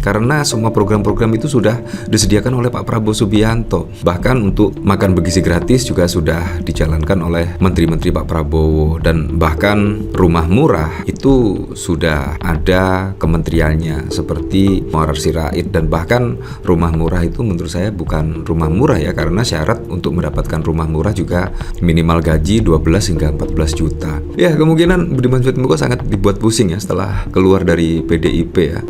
karena semua program-program itu sudah disediakan oleh Pak Prabowo Subianto. Bahkan untuk makan bergizi gratis juga sudah dijalankan oleh menteri-menteri Pak Prabowo, dan bahkan rumah murah itu sudah ada kementeriannya seperti Maurar Sirait. Dan bahkan rumah murah itu menurut saya bukan rumah murah ya, karena syarat untuk mendapatkan rumah murah juga minimal gaji 12 hingga 14 juta. Ya, kemungkinan Budiman Sujatmiko sangat dibuat pusing ya setelah keluar dari PDIP ya.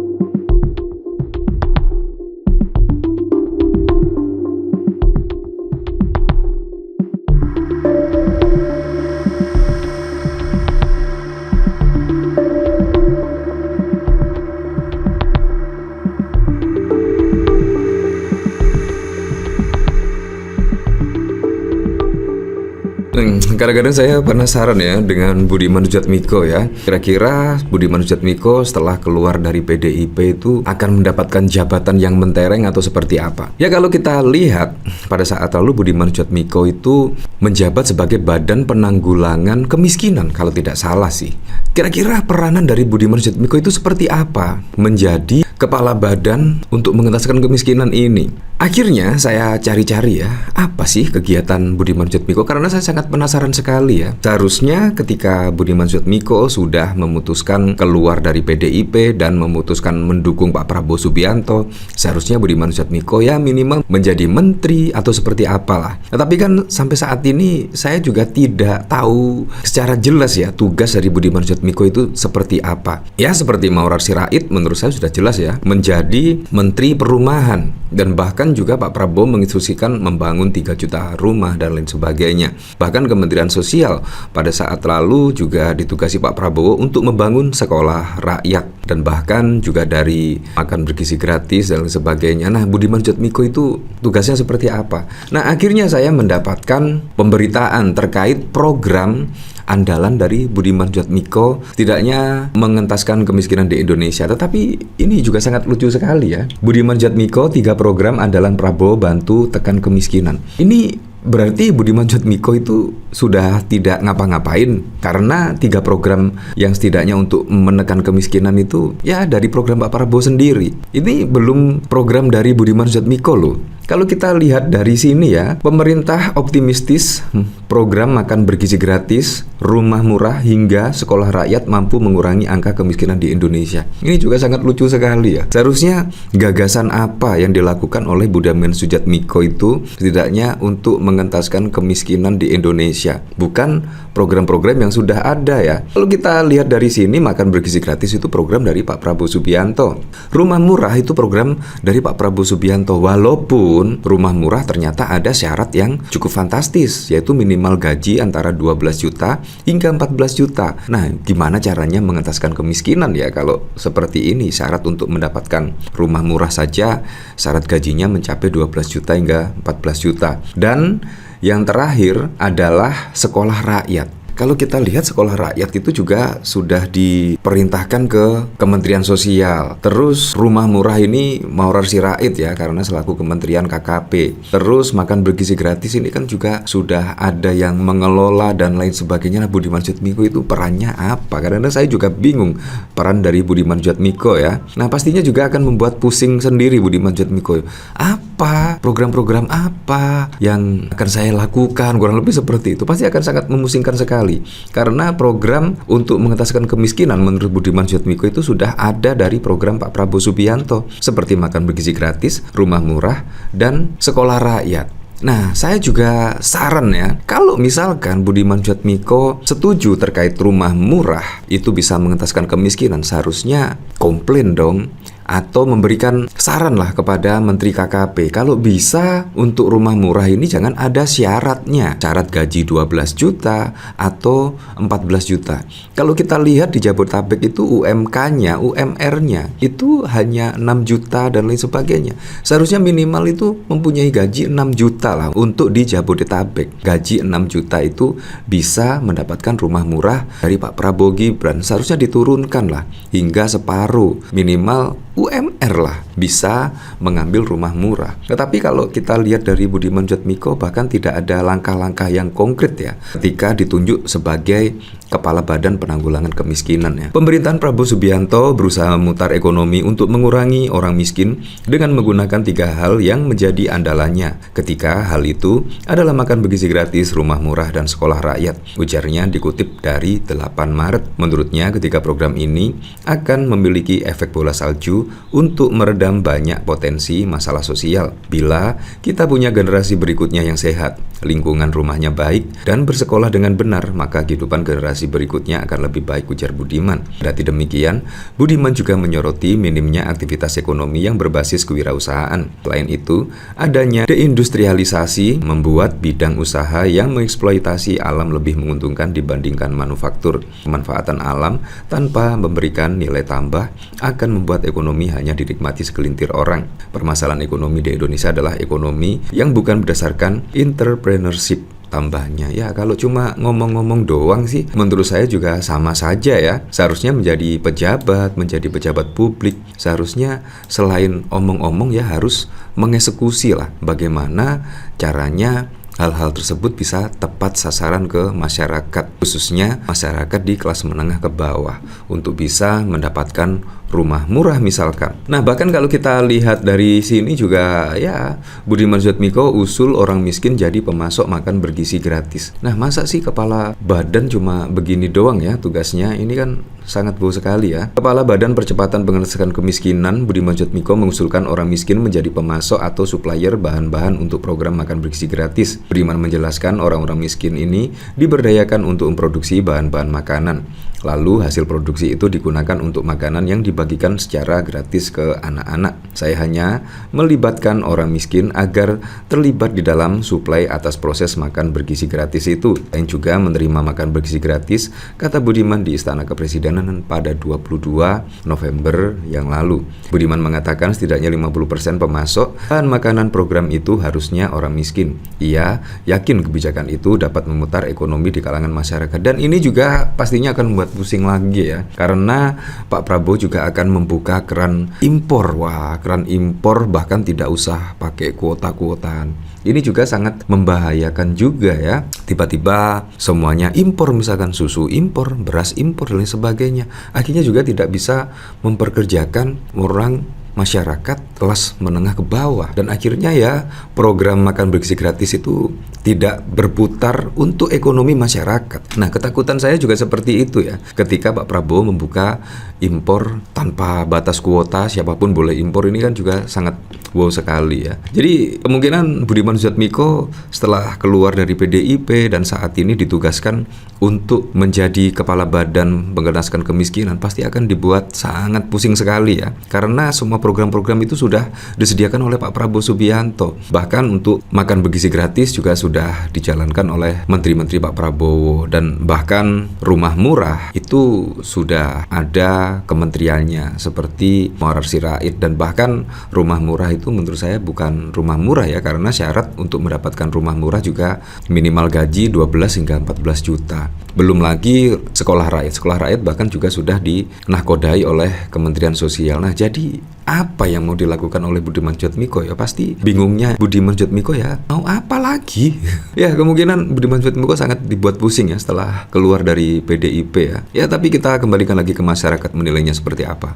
Kadang-kadang saya penasaran ya dengan Budiman Sujatmiko ya. Kira-kira Budiman Sujatmiko setelah keluar dari PDIP itu akan mendapatkan jabatan yang mentereng atau seperti apa? Ya, kalau kita lihat pada saat lalu Budiman Sujatmiko itu menjabat sebagai Badan Penanggulangan Kemiskinan kalau tidak salah sih. Kira-kira peranan dari Budiman Sujatmiko itu seperti apa menjadi kepala badan untuk mengentaskan kemiskinan ini? Akhirnya saya cari-cari ya, apa sih kegiatan Budiman Sujatmiko, karena saya sangat penasaran sekali ya. Seharusnya ketika Budiman Sujatmiko sudah memutuskan keluar dari PDIP dan memutuskan mendukung Pak Prabowo Subianto, seharusnya Budiman Sujatmiko ya minimal menjadi menteri atau seperti apalah. Tapi kan sampai saat ini saya juga tidak tahu secara jelas ya tugas dari Budiman Sujatmiko itu seperti apa. Ya, seperti Maurar Sirait menurut saya sudah jelas ya, menjadi Menteri Perumahan, dan bahkan juga Pak Prabowo menginstruksikan membangun 3 juta rumah dan lain sebagainya. Bahkan Kementerian Sosial pada saat lalu juga ditugasi Pak Prabowo untuk membangun sekolah rakyat, dan bahkan juga dari makan bergizi gratis dan lain sebagainya. Nah, Budiman Sujatmiko itu tugasnya seperti apa? Nah, akhirnya saya mendapatkan pemberitaan terkait program andalan dari Budiman Sujatmiko, tidaknya mengentaskan kemiskinan di Indonesia, tetapi ini juga sangat lucu sekali ya. Budiman Sujatmiko 3 program andalan Prabowo bantu tekan kemiskinan. Ini berarti Budiman Sujatmiko itu sudah tidak ngapa-ngapain, karena 3 program yang setidaknya untuk menekan kemiskinan itu ya dari program Pak Prabowo sendiri. Ini belum program dari Budiman Sujatmiko loh. Kalau kita lihat dari sini ya, pemerintah optimistis program makan bergizi gratis, rumah murah hingga sekolah rakyat mampu mengurangi angka kemiskinan di Indonesia. Ini juga sangat lucu sekali ya. Seharusnya gagasan apa yang dilakukan oleh Budiman Sujatmiko itu setidaknya untuk mengentaskan kemiskinan di Indonesia, bukan program-program yang sudah ada ya. Kalau kita lihat dari sini, makan bergizi gratis itu program dari Pak Prabowo Subianto. Rumah murah itu program dari Pak Prabowo Subianto, walaupun rumah murah ternyata ada syarat yang cukup fantastis, yaitu minimal gaji antara 12 juta hingga 14 juta. Nah, gimana caranya mengentaskan kemiskinan ya kalau seperti ini? Syarat untuk mendapatkan rumah murah saja syarat gajinya mencapai 12 juta hingga 14 juta. Dan yang terakhir adalah sekolah rakyat. Kalau kita lihat sekolah rakyat itu juga sudah diperintahkan ke Kementerian Sosial. Terus rumah murah ini Maurar Sirait ya, karena selaku Kementerian KKP. Terus makan bergizi gratis ini kan juga sudah ada yang mengelola dan lain sebagainya. Nah, Budiman Sujatmiko itu perannya apa? Karena saya juga bingung peran dari Budiman Sujatmiko ya. Nah, pastinya juga akan membuat pusing sendiri Budiman Sujatmiko. Apa program-program apa yang akan saya lakukan? Kurang lebih seperti itu. Pasti akan sangat memusingkan sekali. Karena program untuk mengentaskan kemiskinan menurut Budiman Sujatmiko itu sudah ada dari program Pak Prabowo Subianto, seperti makan bergizi gratis, rumah murah, dan sekolah rakyat. Nah, saya juga saran ya, kalau misalkan Budiman Sujatmiko setuju terkait rumah murah itu bisa mengentaskan kemiskinan, seharusnya komplain dong, atau memberikan saran lah kepada Menteri KKP, kalau bisa untuk rumah murah ini jangan ada syaratnya, syarat gaji 12 juta atau 14 juta. Kalau kita lihat di Jabodetabek itu UMK-nya, UMR-nya itu hanya 6 juta dan lain sebagainya. Seharusnya minimal itu mempunyai gaji 6 juta lah untuk di Jabodetabek. Gaji 6 juta itu bisa mendapatkan rumah murah dari Pak Prabowo Gibran. Seharusnya diturunkan lah hingga separuh, minimal UMR lah bisa mengambil rumah murah. Tetapi kalau kita lihat dari Budiman Sujatmiko, bahkan tidak ada langkah-langkah yang konkret ya ketika ditunjuk sebagai Kepala Badan Penanggulangan Kemiskinan ya. Pemerintahan Prabowo Subianto berusaha memutar ekonomi untuk mengurangi orang miskin dengan menggunakan 3 hal yang menjadi andalannya. Ketika hal itu adalah makan bergizi gratis, rumah murah, dan sekolah rakyat. Ujarnya dikutip dari 8 Maret. Menurutnya ketika program ini akan memiliki efek bola salju untuk meredam banyak potensi masalah sosial. Bila kita punya generasi berikutnya yang sehat, lingkungan rumahnya baik, dan bersekolah dengan benar, maka kehidupan generasi berikutnya akan lebih baik, ujar Budiman. Berarti demikian, Budiman juga menyoroti minimnya aktivitas ekonomi yang berbasis kewirausahaan. Selain itu, adanya deindustrialisasi membuat bidang usaha yang mengeksploitasi alam lebih menguntungkan dibandingkan manufaktur. Pemanfaatan alam tanpa memberikan nilai tambah akan membuat ekonomi hanya dinikmati segelintir orang. Permasalahan ekonomi di Indonesia adalah ekonomi yang bukan berdasarkan entrepreneurship. Tambahnya, ya kalau cuma ngomong-ngomong doang sih, menurut saya juga sama saja ya. Seharusnya menjadi pejabat publik, seharusnya selain omong-omong ya harus mengeksekusi lah bagaimana caranya hal-hal tersebut bisa tepat sasaran ke masyarakat, khususnya masyarakat di kelas menengah ke bawah, untuk bisa mendapatkan rumah murah misalkan. Nah, bahkan kalau kita lihat dari sini juga ya, Budiman Sujatmiko usul orang miskin jadi pemasok makan bergizi gratis. Nah, masa sih kepala badan cuma begini doang ya tugasnya? Ini kan sangat bau sekali ya. Kepala Badan Percepatan Pengentasan Kemiskinan Budiman Sujatmiko mengusulkan orang miskin menjadi pemasok atau supplier bahan-bahan untuk program makan bergizi gratis. Budiman menjelaskan orang-orang miskin ini diberdayakan untuk memproduksi bahan-bahan makanan. Lalu hasil produksi itu digunakan untuk makanan yang dibagikan secara gratis ke anak-anak. Saya hanya melibatkan orang miskin agar terlibat di dalam suplai atas proses makan bergizi gratis itu. Yang juga menerima makan bergizi gratis, kata Budiman di Istana Kepresidenan pada 22 November yang lalu. Budiman mengatakan setidaknya 50% pemasok bahan makanan program itu harusnya orang miskin. Ia yakin kebijakan itu dapat memutar ekonomi di kalangan masyarakat. Dan ini juga pastinya akan membuat pusing lagi ya, karena Pak Prabowo juga akan membuka keran impor. Wah, keran impor bahkan tidak usah pakai kuota-kuotaan. Ini juga sangat membahayakan juga ya. Tiba-tiba semuanya impor, misalkan susu impor, beras impor, dan lain sebagainya. Akhirnya juga tidak bisa memperkerjakan orang masyarakat kelas menengah ke bawah, dan akhirnya ya program makan bergizi gratis itu tidak berputar untuk ekonomi masyarakat. Nah, ketakutan saya juga seperti itu ya, ketika Pak Prabowo membuka impor tanpa batas kuota, siapapun boleh impor, ini kan juga sangat wow sekali ya. Jadi kemungkinan Budiman Sujatmiko setelah keluar dari PDIP dan saat ini ditugaskan untuk menjadi Kepala Badan Pengentasan Kemiskinan pasti akan dibuat sangat pusing sekali ya, karena semua program-program itu sudah disediakan oleh Pak Prabowo Subianto. Bahkan untuk makan bergizi gratis juga sudah dijalankan oleh menteri-menteri Pak Prabowo, dan bahkan rumah murah itu sudah ada kementeriannya seperti Muarar Sirait. Dan bahkan rumah murah itu menurut saya bukan rumah murah ya, karena syarat untuk mendapatkan rumah murah juga minimal gaji 12 hingga 14 juta. Belum lagi sekolah rakyat bahkan juga sudah dinahkodai oleh Kementerian Sosial. Nah, jadi apa yang mau dilakukan oleh Budiman Sujatmiko ya, pasti bingungnya Budiman Sujatmiko ya, mau apa lagi? Ya, kemungkinan Budiman Sujatmiko sangat dibuat pusing ya setelah keluar dari PDIP ya. Ya, tapi kita kembalikan lagi ke masyarakat menilainya seperti apa.